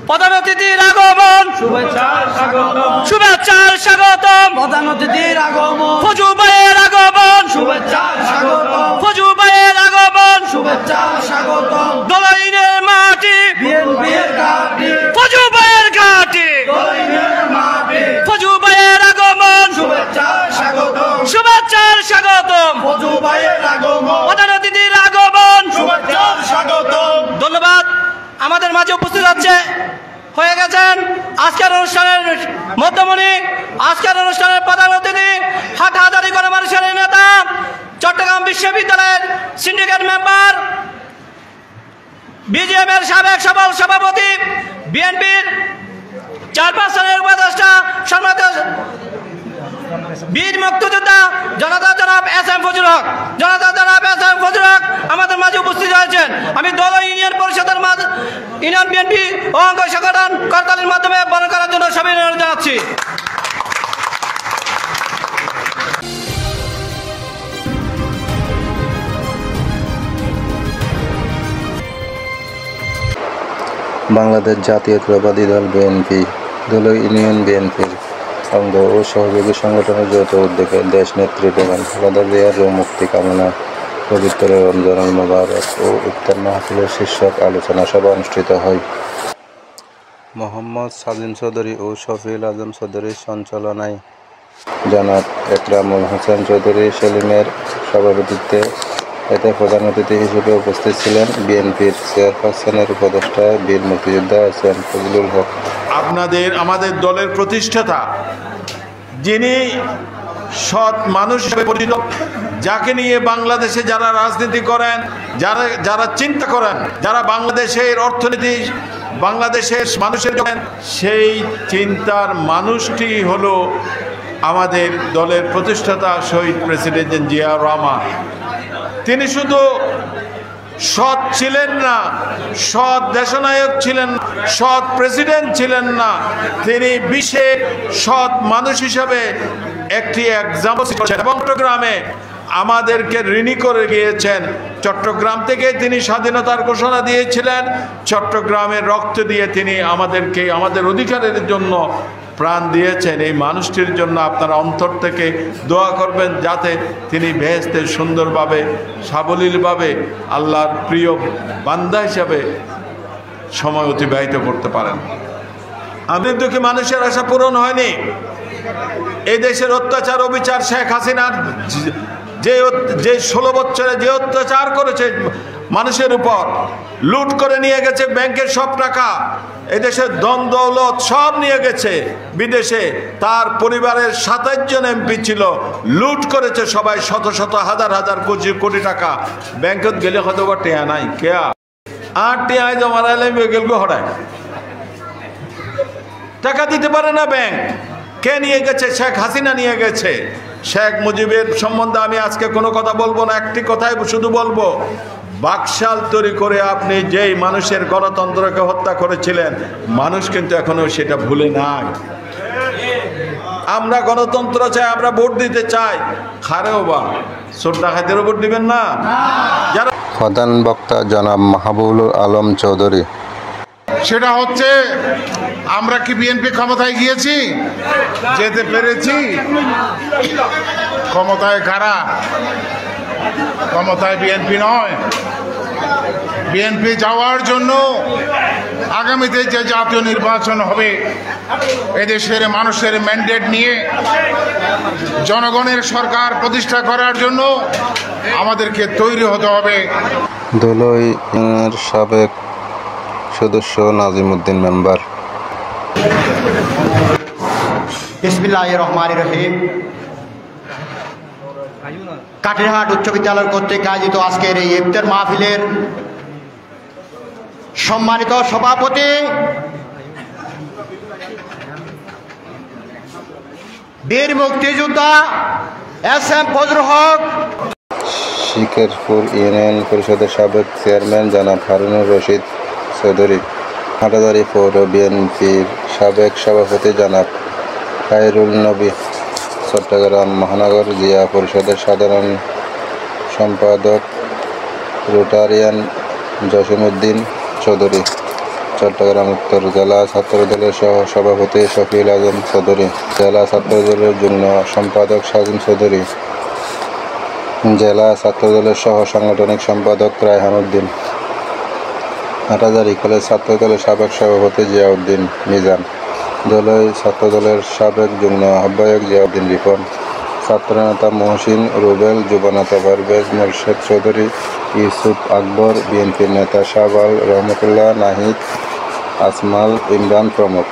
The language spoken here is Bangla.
প্রধান অতিথির আগমন, শুভেচ্ছার স্বাগতম। প্রধান অতিথির আগমন, ফজু ভাইয়ের আগমন, শুভেচ্ছার স্বাগতম। ফজু ভাইয়ের আগমন, শুভেচ্ছার স্বাগতম। দলাইনের মাটি, বিএনপির ঘাঁটি, ফজু ভাইয়ের ঘাঁটি, দলাইনের মাটি, ফজু ভাইয়ের আগমন, শুভেচ্ছার স্বাগতম। শুভেচ্ছার স্বাগতম। ফজু ভাইয়ের আগমন, প্রধান অতিথির আগমন, শুভেচ্ছার স্বাগতম। ধন্যবাদ। আমাদের মাঝে উপস্থিত হয়ে গেছেন আজকের অনুষ্ঠানের মধ্যমণি, আজকের অনুষ্ঠানের প্রধান অতিথি, হাটহাজারী গণমানুষের নেতা, চট্টগ্রাম বিশ্ববিদ্যালয়ের সিন্ডিকেট মেম্বার, বিজিএম এর সাবেক সফল সভাপতি, বিএনপির চেয়ারপারসনের উপদেষ্টা, সম্মানিত বীর মুক্তিযোদ্ধা জনতা জনাব এস এম ফজলুল হক, জনতা জনাব এস এম ফজলুল হক আমাদের মাঝে উপস্থিত হয়েছেন। আমি দল ইউনিয়ন পরিষদের ইউনিয়ন বিএনপি ও অঙ্গ সংগঠন করতালির মাধ্যমে বরণ করার জন্য সবাই অনুরোধ জানাচ্ছি। বাংলাদেশ জাতীয়তাবাদী দল বিএনপি, দল ইউনিয়ন বিএনপির অঙ্গ ও সহযোগী সংগঠনের যৌথ উদ্যোগে দেশ নেত্রী বেগম খালেদা জিয়ার রোগ মুক্তি কামনা পবিত্র রমজানুল মোবারক ও ইফতার মাহফিলের শীর্ষক আলোচনা সভা অনুষ্ঠিত হয়। মোহাম্মদ সাজিন চৌধুরী ও শফিউল আজম চৌধুরীর সঞ্চালনায় জনাব একরামুল হোসেন চৌধুরী সেলিমের সভাপতিত্বে এতে প্রধান অতিথি হিসেবে উপস্থিত ছিলেন বিএনপির চেয়ারপারসনের উপদেষ্টা বীর মুক্তিযোদ্ধা এস এম ফজলুল হক। আমাদের দলের প্রতিষ্ঠাতা, যিনি সৎ মানুষ হিসেবে পরিচিত, যাকে নিয়ে বাংলাদেশে যারা রাজনীতি করেন, যারা চিন্তা করেন, যারা বাংলাদেশের অর্থনীতি, বাংলাদেশের মানুষের জন্য, সেই চিন্তার মানুষটি হলো আমাদের দলের প্রতিষ্ঠাতা শহীদ প্রেসিডেন্ট জিয়াউর রহমান। তিনি শুধু সৎ ছিলেন না, সৎ দেশনায়ক ছিলেন, সৎ প্রেসিডেন্ট ছিলেন না, তিনি বিশ্বের সৎ মানুষ হিসাবে একটি এক্সাম্পল এবং চট্টগ্রামে আমাদেরকে ঋণী করে গিয়েছেন। চট্টগ্রাম থেকে তিনি স্বাধীনতার ঘোষণা দিয়েছিলেন, চট্টগ্রামের রক্ত দিয়ে তিনি আমাদেরকে আমাদের অধিকারের জন্য প্রাণ দিয়েছেন। এই মানুষটির জন্য আপনারা অন্তর থেকে দোয়া করবেন, যাতে তিনি বেহেশতে সুন্দরভাবে সাবলীলভাবে আল্লাহর প্রিয় বান্দা হিসাবে সময় অতিবাহিত করতে পারেন। আমাদের দুঃখী মানুষের আশা পূরণ হয়নি। এই দেশের অত্যাচার অবিচার, শেখ হাসিনার যে 16 বছরে যে অত্যাচার করেছে মানুষের উপর, লুট করে নিয়ে গেছে ব্যাংকের সব টাকা, এদেশের ধন দৌলত সব নিয়ে গেছে বিদেশে। তার পরিবারের 27 জন এমপি ছিল, লুট করেছে সবাই শত শত হাজার হাজার কোটি টাকা। ব্যাংকত গেলে হয়তো বা টেয়া নাই, কেয়া আর টেয়ায় জমা রাখলে গেল হরায় টাকা দিতে পারে না ব্যাংক। কে নিয়ে গেছে? শেখ হাসিনা নিয়ে গেছে। শেখ মুজিবের সম্বন্ধে আমি আজকে কোনো কথা বলবো না, একটি কথাই শুধু বলবো, বাকশাল তৈরি করে আপনি যেই মানুষের গণতন্ত্রকে হত্যা করেছিলেন, মানুষ কিন্তু এখনো সেটা ভুলে নাই। আমরা গণতন্ত্র চাই, আমরা ভোট দিতে চাই, খারেও বা শ্রদ্ধা খাইতেরও ভোট দিবেন না। যারা প্রধান বক্তা জনাব মাহবুবুল আলম চৌধুরী, সেটা হচ্ছে আমরা কি বিএনপি ক্ষমতায় গিয়েছি? যেতে পেরেছি? ক্ষমতায় কারা? ক্ষমতায় বিএনপি নয়। বিএনপি যাওয়ার জন্য আগামীতে যে জাতীয় নির্বাচন হবে, এদেশের মানুষের ম্যান্ডেট নিয়ে জনগণের সরকার প্রতিষ্ঠা করার জন্য আমাদেরকে তৈরি হতে হবে। দলের সাবেক সদস্য নাজিম উদ্দিন মেম্বার। বিসমিল্লাহির রহমানির রহিম। কাঠিরহাট উচ্চ বিদ্যালয় কর্তৃক আয়োজিত আজকের এই ইফতার মাহফিলের সম্মানিত সভাপতি বীর মুক্তিযোদ্ধা এস এম ফজলুল হক, শিকারপুর ইউনিয়ন পরিষদের সাবেক চেয়ারম্যান জনাব হারুনুর রশিদ চৌধুরী, হাটহাজারী পৌর বিএনপির সাবেক সভাপতি জনাব খায়রুল নবী, চট্টগ্রাম মহানগর জিয়া পরিষদের সাধারণ সম্পাদক রোটারিয়ান জসিমউদ্দিন চৌধুরী, চট্টগ্রাম উত্তর জেলা ছাত্রদলের সহ সভাপতি শফিউল আজম চৌধুরী, জেলা ছাত্রদলের যুগ্ম সম্পাদক সাজিম চৌধুরী, জেলা ছাত্রদলের সহ সাংগঠনিক সম্পাদক রায়হান উদ্দিন, হাটহাজারী কলেজ ছাত্রদলের সাবেক সভাপতি জিয়াউদ্দিন মিজান, দলই ছাত্রদলের সাবেক যুগ্ম আহ্বায়ক জিয়াউদ্দিন রিপন, ছাত্রনেতা মহসিন রুবেল, যুবনেতা পারভেজ মোরশেদ চৌধুরী, ইউসুফ আকবর, বিএনপির নেতা শাহবাল রহমতুল্লাহ নাহিদ, আসমাল ইমরান প্রমুখ।